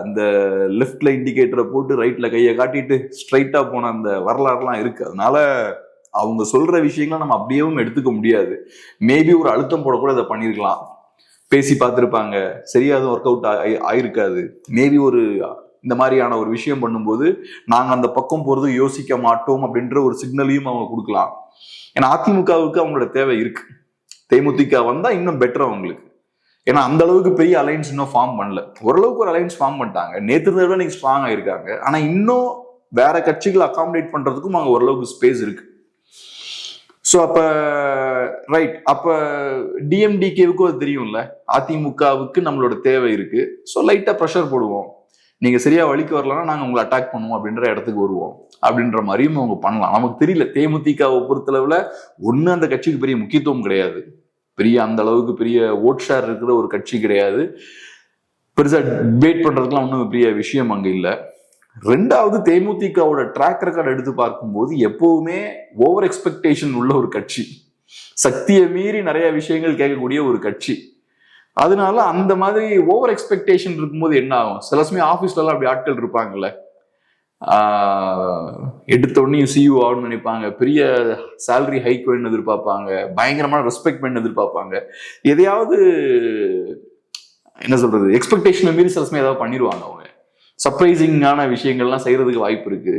இந்த லெஃப்ட்ல இண்டிகேட்டரை போட்டு ரைட்ல கையை காட்டிட்டு ஸ்ட்ரைட்டா போன அந்த வரலாறுலாம் இருக்கு. அதனால அவங்க சொல்ற விஷயங்களை நம்ம அப்படியேவும் எடுத்துக்க முடியாது. மேபி ஒரு அழுத்தம் போட கூட இதை பண்ணிருக்கலாம், பேசி பார்த்துருப்பாங்க, சரியா அதுவும் ஒர்க் அவுட் ஆயிருக்காது. மேபி ஒரு இந்த மாதிரியான ஒரு விஷயம் பண்ணும்போது நாங்க அந்த பக்கம் போறது யோசிக்க மாட்டோம் அப்படின்ற ஒரு சிக்னலையும் அவங்க கொடுக்கலாம். ஏன்னா அதிமுகவுக்கு அவங்களோட தேவை இருக்கு. தேமுதிக வந்தா இன்னும் பெட்டர் அவங்களுக்கு. ஏன்னா அந்த அளவுக்கு பெரிய அலைன்ஸ் இன்னும் ஃபார்ம் பண்ணல. ஓரளவுக்கு ஒரு அலைன்ஸ் ஃபார்ம் பண்ணிட்டாங்க. நேற்று விட இன்னைக்கு ஸ்ட்ராங் ஆயிருக்காங்க. ஆனா இன்னும் வேற கட்சிகளை அகாமடேட் பண்றதுக்கும் அங்க ஓரளவுக்கு ஸ்பேஸ் இருக்கு. ஸோ அப்ப ரைட், அப்ப டிஎம்டிகேவுக்கும் அது தெரியும்ல, அதிமுகவுக்கு நம்மளோட தேவை இருக்கு. ஸோ லைட்டா ப்ரெஷர் போடுவோம், நீங்க சரியா வழிக்கு வரலன்னா நாங்க உங்களை அட்டாக் பண்ணுவோம் அப்படின்ற இடத்துக்கு வருவோம் அப்படின்ற மாதிரியும் அவங்க பண்ணலாம். நமக்கு தெரியல. தேமுதிகவை பொறுத்தளவுல ஒண்ணு அந்த கட்சிக்கு பெரிய முக்கியத்துவம் கிடையாது, பெரிய அந்த அளவுக்கு பெரிய ஓட் ஷேர் இருக்கிற ஒரு கட்சி கிடையாது, பெருசா டிபேட் பண்றதுக்குலாம் ஒன்றும் பெரிய விஷயம் அங்க இல்லை. ரெண்டாவது, தேமுதிகவோட ட்ராக் ரெக்கார்ட் எடுத்து பார்க்கும்போது எப்பவுமே ஓவர் எக்ஸ்பெக்டேஷன் உள்ள ஒரு கட்சி, சக்தியை மீறி நிறைய விஷயங்கள் கேட்கக்கூடிய ஒரு கட்சி. அதனால அந்த மாதிரி ஓவர் எக்ஸ்பெக்டேஷன் இருக்கும்போது என்ன ஆகும், சில சமயம் ஆஃபீஸ்ல எல்லாம் அப்படி ஆட்கள் இருப்பாங்கல்ல, எடுத்த உடனே சிஇஓ ஆகணும்னு நினைப்பாங்க, பெரிய சேலரி ஹைக் வேணும்னு எதிர்பார்ப்பாங்க, பயங்கரமான ரெஸ்பெக்ட் வேணும்னு எதிர்பார்ப்பாங்க, எதையாவது என்ன சொல்றது எக்ஸ்பெக்டேஷன் மீறி சில சமயம் ஏதாவது பண்ணிடுவாங்க. அவங்க சர்ப்ரைசிங்கான விஷயங்கள்லாம் செய்யறதுக்கு வாய்ப்பு இருக்கு.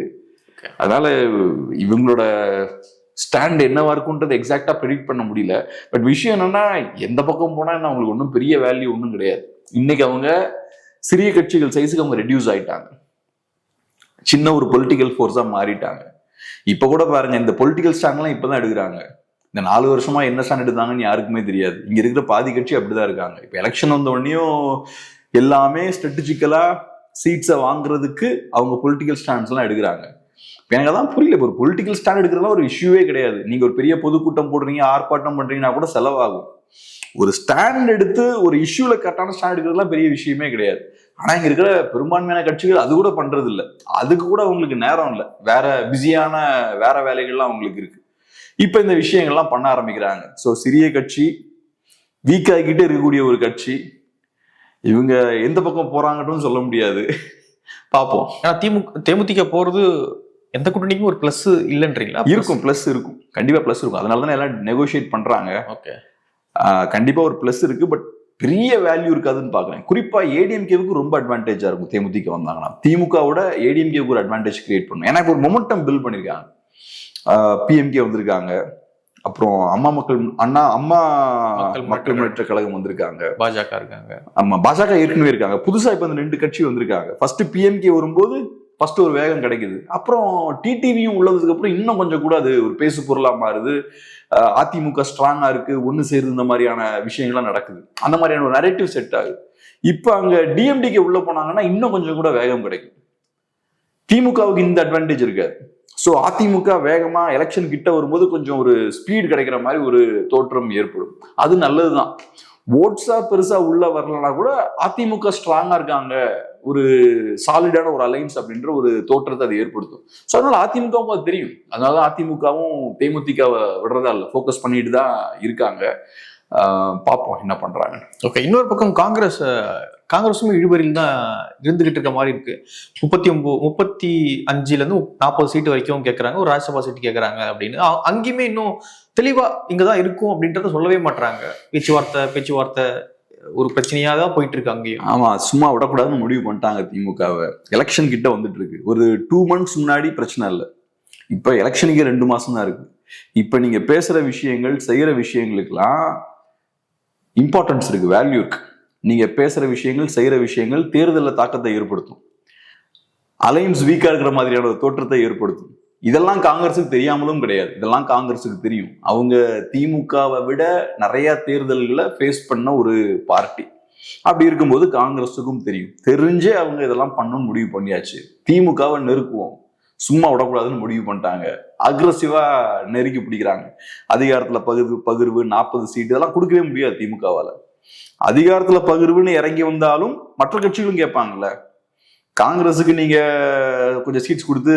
அதனால இவங்களோட ஸ்டாண்ட் என்னவா இருக்கும்ன்றது எக்ஸாக்டா ப்ரெடிக்ட் பண்ண முடியல. பட் விஷயம் என்னன்னா, எந்த பக்கம் போனா என்ன அவங்களுக்கு ஒன்றும் பெரிய வேல்யூ ஒன்றும் கிடையாது. இன்னைக்கு அவங்க சிறிய கட்சிகள் சைஸுக்கு அவங்க ரெடியூஸ் ஆயிட்டாங்க, சின்ன ஒரு பொலிட்டிக்கல் ஃபோர்ஸா மாறிட்டாங்க. இப்ப கூட பாருங்க, இந்த பொலிட்டிக்கல் ஸ்டாண்ட்லாம் இப்பதான் எடுக்கிறாங்க. இந்த 4 வருஷமா என்ன ஸ்டாண்ட் எடுத்தாங்கன்னு யாருக்குமே தெரியாது. இங்க இருக்கிற பாதி கட்சி அப்படிதான் இருக்காங்க. இப்ப எலெக்ஷன் வந்த உடனேயும் எல்லாமே ஸ்ட்ராட்டஜிக்கலா சீட்ஸை வாங்குறதுக்கு அவங்க பொலிட்டிக்கல் ஸ்டாண்ட்ஸ் எல்லாம் எடுக்கிறாங்க. எனக்கு அதான் புரியல, ஒரு பொலிட்டிக்கல் ஸ்டாண்ட் எடுக்கிறதுலாம் ஒரு இஷ்யூவே கிடையாது. நீங்க ஒரு பெரிய பொதுக்கூட்டம் போடுறீங்க, ஆர்ப்பாட்டம் பண்றீங்கன்னா கூட செலவாகும். ஒரு ஸ்டாண்ட் எடுத்து ஒரு இஷ்யூல கரெக்டான ஸ்டாண்ட் எடுக்கிறதுலாம் பெரிய விஷயமே கிடையாது. ஆனா இங்க இருக்கிற பெரும்பான்மையான கட்சிகள் அது கூட பண்றது இல்லை. அதுக்கு கூட அவங்களுக்கு நேரம் இல்லை, வேற பிஸியான வேற வேலைகள்லாம் அவங்களுக்கு இருக்கு. இப்ப இந்த விஷயங்கள்லாம் பண்ண ஆரம்பிக்கிறாங்க. ஸோ சிறிய கட்சி, வீக் ஆகிக்கிட்டே இருக்கக்கூடிய ஒரு கட்சி, இவங்க எந்த பக்கம் போறாங்கன்னு சொல்ல முடியாது. பார்ப்போம். ஏன்னா தேமுதிக போறது எந்த கூட்டணிக்கும் ஒரு பிளஸ் இல்லைன்றீங்களா? இருக்கும், பிளஸ் இருக்கும், கண்டிப்பா பிளஸ் இருக்கும். அதனாலதான் எல்லாம் நெகோசியேட் பண்றாங்க. ஓகே, கண்டிப்பா ஒரு பிளஸ் இருக்கு. பட் பெரிய வேல்யூ இருக்காதுன்னு பாக்குறேன். குறிப்பா ஏடிஎம்கேவுக்கு ரொம்ப அட்வான்டேஜா இருக்கும் தேமுதிக வந்தாங்கன்னா. திமுகவோட ஏடிஎம்கேவுக்கு ஒரு அட்வான்டேஜ் கிரியேட் பண்ணும். ஏன்னா இப்போ ஒரு மொமெண்டம் பில்ட் பண்ணிருக்காங்க. பிஎம்கே வந்திருக்காங்க, அப்புறம் அம்மா மக்கள் முன்னேற்ற கழகம் வந்திருக்காங்க, பாஜக இருக்காங்க. ஆமா, பாஜக ஏற்கனவே இருக்காங்க. புதுசா இப்ப இந்த 2 கட்சி வந்திருக்காங்க. ஃபர்ஸ்ட் பிஎம்கே வரும்போது ஃபர்ஸ்ட் ஒரு வேகம் கிடைக்குது. அப்புறம் டிடிவியும் உள்ளதுக்கு அப்புறம் இன்னும் கொஞ்சம் கூட அது ஒரு பேசு பொருளா மாறுது. அதிமுக ஸ்ட்ராங்கா இருக்கு, ஒண்ணு சேருது, இந்த மாதிரியான விஷயங்கள்லாம் நடக்குது. அந்த மாதிரியான ஒரு நரேட்டிவ் செட் ஆகுது. இப்ப அங்க டிஎம்டிகே உள்ள போனாங்கன்னா இன்னும் கொஞ்சம் கூட வேகம் கிடைக்கும். திமுகவுக்கு இந்த அட்வான்டேஜ் இருக்காது. ஸோ அதிமுக வேகமா எலெக்ஷன் கிட்ட வரும்போது கொஞ்சம் ஒரு ஸ்பீட் கிடைக்கிற மாதிரி ஒரு தோற்றம் ஏற்படும். அது நல்லதுதான். ஓட்ஸா பெருசா உள்ள வரலன்னா கூட அதிமுக ஸ்ட்ராங்கா இருக்காங்க, ஒரு சாலிடான ஒரு அலைன்ஸ் அப்படின்ற ஒரு தோற்றத்தை அது ஏற்படுத்தும். ஸோ அதனால அதிமுகவும் அது தெரியும். அதனால தேமுகவும் தேமுதிகவை விடுறதா இல்லை, ஃபோக்கஸ் பண்ணிட்டு தான் இருக்காங்க. பார்ப்போம் என்ன பண்றாங்க. ஓகே, இன்னொரு பக்கம் காங்கிரஸும் இழுபறியில் தான் இருந்துகிட்டு இருக்க மாதிரி இருக்கு. 35 40 சீட்டு வரைக்கும் கேட்கறாங்க, ஒரு ராஜ்யசபா சீட்டு கேட்கறாங்க அப்படின்னு. அங்கேயுமே இன்னும் தெளிவா இங்கதான் இருக்கும் அப்படின்றத சொல்லவே மாட்டாங்க. பேச்சுவார்த்தை ஒரு பிரச்சனையா தான் போயிட்டு இருக்கு அங்கேயும். ஆமா, சும்மா விடக்கூடாதுன்னு முடிவு பண்ணிட்டாங்க திமுகவை. எலெக்ஷன் கிட்ட வந்துட்டு இருக்கு. ஒரு 2 months முன்னாடி பிரச்சனை இல்லை, இப்ப எலெக்ஷனுக்கு 2 மாசம் தான் இருக்கு. இப்ப நீங்க பேசுற விஷயங்கள், செய்யற விஷயங்களுக்கெல்லாம் இம்பார்ட்டன்ஸ் இருக்கு, வேல்யூ இருக்கு. நீங்க பேசுற விஷயங்கள், செய்யற விஷயங்கள் தேர்தலில் தாக்கத்தை ஏற்படுத்தும். அலைன்ஸ் வீக்கா இருக்கிற மாதிரியான ஒரு தோற்றத்தை ஏற்படுத்தும். இதெல்லாம் காங்கிரஸுக்கு தெரியாமலும் கிடையாது. இதெல்லாம் காங்கிரஸுக்கு தெரியும். அவங்க திமுகவை விட நிறைய தேர்தல்களை ஃபேஸ் பண்ண ஒரு பார்ட்டி. அப்படி இருக்கும்போது காங்கிரஸுக்கும் தெரியும். தெரிஞ்சே அவங்க இதெல்லாம் பண்ணணும்னு முடிவு பண்ணியாச்சு. திமுகவை நெருக்குவோம், சும்மா விடக்கூடாதுன்னு முடிவு பண்ணிட்டாங்க. அக்ரஸிவா நெருக்கி பிடிக்கிறாங்க. அதிகாரத்துல பகிர்வு 40 சீட்டு இதெல்லாம் கொடுக்கவே முடியாது திமுகவால. அதிகாரத்துல பகிர்வுன்னு இறங்கி வந்தாலும் மற்ற கட்சிகளும் கேட்பாங்கல்ல. காங்கிரஸுக்கு நீங்க கொஞ்சம் சீட்ஸ் கொடுத்து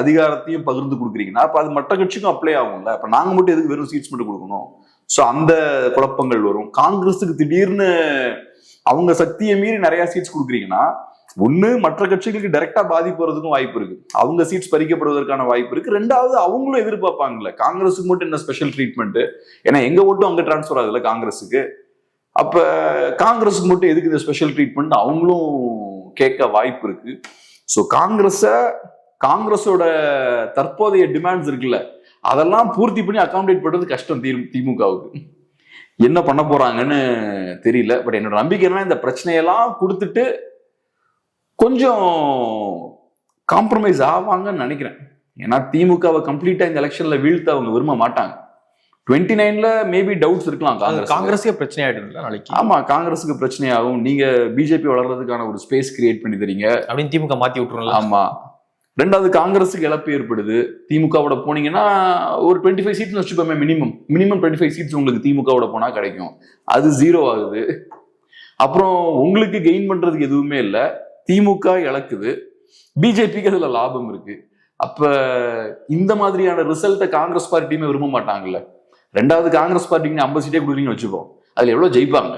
அதிகாரத்தையும் பகிர்ந்து கொடுக்குறீங்கன்னா அப்ப அது மற்ற கட்சிக்கும் அப்ளை ஆகும்ல. அப்ப நாங்க மட்டும் எதுக்கு வெறும் சீட்ஸ் மட்டும் கொடுக்கணும்? ஸோ அந்த குழப்பங்கள் வரும். காங்கிரஸுக்கு திடீர்னு அவங்க சக்தியை மீறி நிறைய சீட்ஸ் கொடுக்குறீங்கன்னா ஒண்ணு மற்ற கட்சிகளுக்கு டைரக்டா பாதிப்பு வரதுக்கும் வாய்ப்பு இருக்கு. அவங்க சீட்ஸ் பறிக்கப்படுவதற்கான வாய்ப்பு இருக்கு. ரெண்டாவது அவங்களும் எதிர்பார்ப்பாங்கல்ல, காங்கிரஸுக்கு மட்டும் என்ன ஸ்பெஷல் ட்ரீட்மெண்ட்? ஏன்னா எங்க ஓட்டும் அங்க டிரான்ஸ்பர் ஆகுதுல்ல காங்கிரஸுக்கு. அப்ப காங்கிரஸுக்கு மட்டும் எதுக்கு இந்த ஸ்பெஷல் ட்ரீட்மெண்ட் அவங்களும் கேட்க வாய்ப்பு இருக்கு. ஸோ காங்கிரஸோட தற்போதைய டிமாண்ட்ஸ் இருக்குல்ல, அதெல்லாம் பூர்த்தி பண்ணி அகாமடேட் பண்றது கஷ்டம் திமுகவுக்கு. என்ன பண்ண போறாங்கன்னு தெரியல. பட் என்னோட நம்பிக்கை என்ன, இந்த பிரச்சனையெல்லாம் கொடுத்துட்டு கொஞ்சம் காம்ப்ரமைஸ் ஆவாங்கன்னு நினைக்கிறேன். ஏன்னா திமுகவை கம்ப்ளீட்டா இந்த எலெக்ஷன்ல வீழ்த்த அவங்க விரும்ப மாட்டாங்க. 29ல மேபி டவுட்ஸ் இருக்கலாம். காங்கிரஸே பிரச்சனை ஆயிடும் நாளைக்கு. ஆமா, காங்கிரஸுக்கு பிரச்சனையாகும். நீங்க பிஜேபி வளர்றதுக்கான ஒரு ஸ்பேஸ் கிரியேட் பண்ணி தரீங்க அப்படின்னு திமுக மாத்தி விட்டுருல. ஆமா. ரெண்டாவது காங்கிரஸுக்கு இழப்பு ஏற்படுது. திமுகவோட போனீங்கன்னா ஒரு 25 சீட்ஸ் வச்சுப்போமே, மினிமம் 25 சீட்ஸ் உங்களுக்கு திமுகவோட போனா கிடைக்கும். அது 0 ஆகுது. அப்புறம் உங்களுக்கு கெயின் பண்றதுக்கு எதுவுமே இல்லை. திமுக இழக்குது, பிஜேபிக்கு அதுல லாபம் இருக்கு. அப்ப இந்த மாதிரியான ரிசல்ட்டை காங்கிரஸ் பார்ட்டியுமே விரும்ப மாட்டாங்கல்ல. ரெண்டாவது காங்கிரஸ் பார்ட்டிக்கு 50 சீட்டே கொடுக்குறீங்கன்னு வச்சுப்போம், அதுல எவ்வளவு ஜெயிப்பாங்க?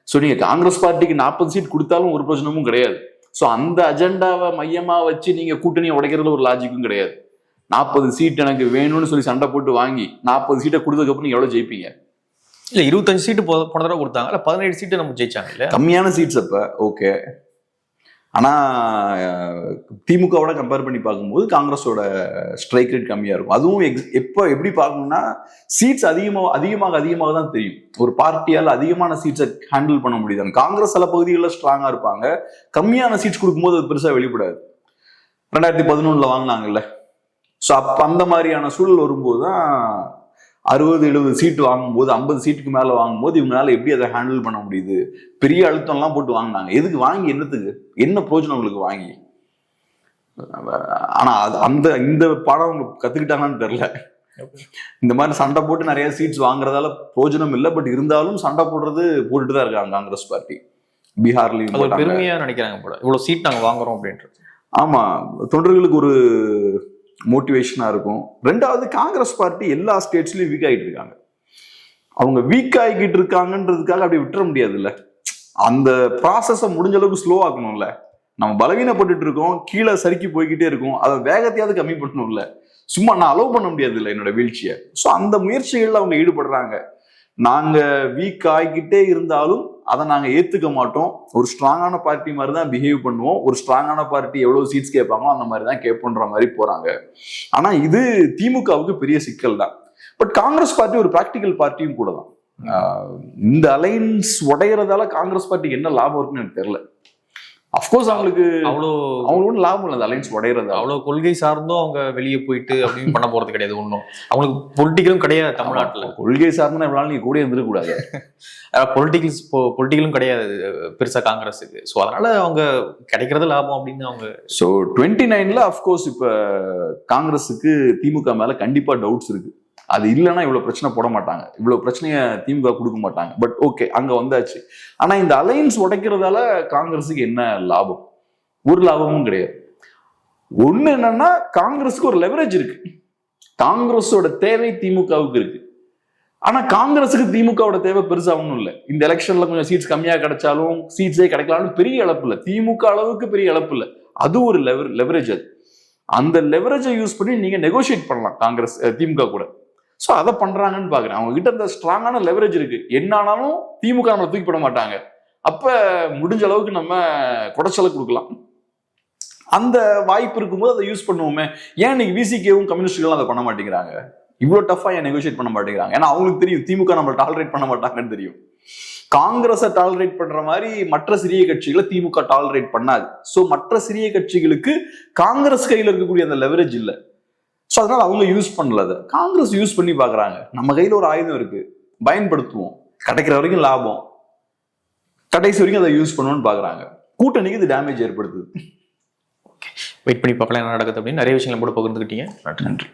ஸோ நீங்க காங்கிரஸ் பார்ட்டிக்கு 40 சீட் கொடுத்தாலும் ஒரு பிரச்சனமும் கிடையாது. ஸோ அந்த அஜெண்டாவை மையமா வச்சு நீங்க கூட்டணியை உடைக்கிறதுல ஒரு லாஜிக்கும் கிடையாது. 40 சீட் எனக்கு வேணும்னு சொல்லி சண்டை போட்டு வாங்கி 40 சீட்டை கொடுத்ததுக்கு அப்புறம் நீங்க எவ்வளவு ஜெயிப்பீங்க? இல்ல 25 சீட்டு போன தடவை கொடுத்தாங்க, இல்ல 17 சீட்டு நம்ம ஜெயிச்சாங்க. இல்ல கம்மியான சீட்ஸ் அப்ப ஓகே. ஆனா திமுகவோட கம்பேர் பண்ணி பார்க்கும்போது காங்கிரஸோட ஸ்ட்ரைக் ரேட் கம்மியா இருக்கும். அதுவும் எப்படி பார்க்கணும்னா சீட்ஸ் அதிகமாக தான் தெரியும். ஒரு பார்ட்டியால் அதிகமான சீட்ஸை ஹேண்டில் பண்ண முடியுது. காங்கிரஸ் சில பகுதிகளில் ஸ்ட்ராங்கா இருப்பாங்க, கம்மியான சீட்ஸ் கொடுக்கும்போது அது பெருசா வெளிப்படாது. 2011 வாங்கினாங்கல்ல. ஸோ அப்ப அந்த மாதிரியான சூழல் வரும்போது தான் 60-70 சீட்டு வாங்கும்போது, 50 சீட்டுக்கு மேல வாங்கும்போது இவங்களால எப்படி அதை ஹேண்டில் பண்ண முடியுது? பெரிய அழுத்தம் எல்லாம் போட்டு வாங்கினாங்க. எதுக்கு வாங்கி, என்னத்துக்கு, என்ன பிரயோஜனம் உங்களுக்கு வாங்கி? ஆனா இந்த பாடம் உங்களுக்கு கத்துக்கிட்டாங்கன்னு தெரியல. இந்த மாதிரி சண்டை போட்டு நிறைய சீட்ஸ் வாங்குறதால பிரயோஜனம் இல்லை. பட் இருந்தாலும் சண்டை போட்டுட்டு தான் இருக்காங்க காங்கிரஸ் பார்ட்டி. பீகார்லயும் பெருமையா நினைக்கிறாங்க போல, இவ்வளவு சீட் நாங்க வாங்குறோம் அப்படின்றது. ஆமா, தொண்டர்களுக்கு ஒரு மோட்டிவேஷனா இருக்கும். ரெண்டாவது காங்கிரஸ் பார்ட்டி எல்லா ஸ்டேட்ஸ்லயும் வீக் ஆகிட்டு இருக்காங்க. அவங்க வீக் ஆகிக்கிட்டு இருக்காங்கன்றதுக்காக அப்படி விட்டுற முடியாது இல்ல. அந்த ப்ராசஸை முடிஞ்ச அளவுக்கு ஸ்லோ ஆக்கணும்ல. நம்ம பலவீனப்பட்டு இருக்கோம், கீழே சறுக்கி போய்கிட்டே இருக்கும், அதை வேகத்தையாவது கம்மி பண்ணணும்ல. சும்மா நான் அலோவ் பண்ண முடியாது இல்லை என்னோட வீழ்ச்சியை. ஸோ அந்த முயற்சிகள்ல அவங்க ஈடுபடுறாங்க. நாங்க வீக் ஆகிக்கிட்டே இருந்தாலும் அதை நாங்க ஏத்துக்க மாட்டோம். ஒரு ஸ்ட்ராங்கான பார்ட்டி மாதிரி தான் பிஹேவ் பண்ணுவோம். ஒரு ஸ்ட்ராங்கான பார்ட்டி எவ்வளவு சீட்ஸ் கேட்பாங்களோ அந்த மாதிரி தான் கேட்போன்ற மாதிரி போறாங்க. ஆனா இது திமுகவுக்கு பெரிய சிக்கல் தான். பட் காங்கிரஸ் பார்ட்டி ஒரு பிராக்டிக்கல் பார்ட்டியும் கூட தான். இந்த அலைன்ஸ் உடையறதால காங்கிரஸ் பார்ட்டிக்கு என்ன லாபம் இருக்குன்னு எனக்கு தெரியல. அப்கோர்ஸ் அவங்களுக்கு ஒன்றும் லாபம் இல்லை. அந்த அலைன்ஸ் உடையறது அவ்வளவு கொள்கை சார்ந்தும் அவங்க வெளியே போயிட்டு அப்படின்னு பண்ண போறது கிடையாது. ஒன்றும் அவங்களுக்கு பொலிட்டிக்கலும் கிடையாது தமிழ்நாட்டுல. கொள்கை சார்ந்தா எவ்வளவு நீங்க கூட இருந்துருக்க கூடாது. பொலிட்டிக்கலும் கிடையாது பெருசா காங்கிரஸுக்கு. ஸோ அதனால அவங்க கிடைக்கிறது லாபம் அப்படின்னு அவங்க. ஸோ 29ல அப்கோர்ஸ் இப்ப காங்கிரஸுக்கு திமுக மேல கண்டிப்பா டவுட்ஸ் இருக்கு. அது இல்லைன்னா இவ்வளவு பிரச்சனை போட மாட்டாங்க, இவ்வளவு பிரச்சனைய திமுக கொடுக்க மாட்டாங்க. பட் ஓகே, அங்க வந்தாச்சு. ஆனா இந்த அலைன்ஸ் உடைக்கிறதால காங்கிரஸுக்கு என்ன லாபம்? ஒரு லாபமும் கிடையாது. ஒண்ணு என்னன்னா காங்கிரஸுக்கு ஒரு லெவரேஜ் இருக்கு. காங்கிரஸோட தேவை திமுகவுக்கு இருக்கு. ஆனா காங்கிரஸுக்கு திமுகவோட தேவை பெருசா ஒன்றும் இல்லை. இந்த எலெக்ஷன்ல கொஞ்சம் சீட்ஸ் கம்மியா கிடைச்சாலும் சீட்ஸே கிடைக்கலாம்னு பெரிய இழப்பு இல்லை. திமுக அளவுக்கு பெரிய இழப்பு இல்லை. அது ஒரு லெவரேஜ். அது அந்த லெவரேஜை யூஸ் பண்ணி நீங்க நெகோசியேட் பண்ணலாம் காங்கிரஸ் திமுக கூட. ஸோ அதை பண்றாங்கன்னு பாக்குறேன். அவங்க கிட்ட இந்த ஸ்ட்ராங்கான லெவரேஜ் இருக்கு. என்ன ஆனாலும் திமுக நம்மளை தூக்கி போட மாட்டாங்க. அப்ப முடிஞ்ச அளவுக்கு நம்ம குடைச்சலை கொடுக்கலாம். அந்த வாய்ப்பு இருக்கும்போது அதை யூஸ் பண்ணுவோமே. ஏன் இன்னைக்கு விசிகேவும் கம்யூனிஸ்டுகளும் அதை பண்ண மாட்டேங்கிறாங்க? இவ்வளவு டஃபா ஏன் நெகோசியேட் பண்ண மாட்டேங்கிறாங்க? ஏன்னா அவங்களுக்கு தெரியும் திமுக நம்மளை டாலரேட் பண்ண மாட்டாங்கன்னு தெரியும். காங்கிரஸை டாலரேட் பண்ற மாதிரி மற்ற சிறிய கட்சிகளை திமுக டாலரேட் பண்ணாது. சோ மற்ற சிறிய கட்சிகளுக்கு காங்கிரஸ் கையில இருக்கக்கூடிய அந்த லெவரேஜ் இல்லை. ஸோ அதனால அவங்க யூஸ் பண்ணல. அதை காங்கிரஸ் யூஸ் பண்ணி பாக்குறாங்க. நம்ம கையில ஒரு ஆயுதம் இருக்கு, பயன்படுத்துவோம், கிடைக்கிற வரைக்கும் லாபம், கடைசி வரைக்கும் அதை யூஸ் பண்ணணும்னு பாக்குறாங்க. கூட்டணிக்கு இது டேமேஜ் ஏற்படுத்துது. வெயிட் பண்ணி பார்க்கலாம் என்ன நடக்குது அப்படின்னு. நிறைய விஷயங்களை கூட பகிர்ந்துக்கிட்டீங்க. நன்றி.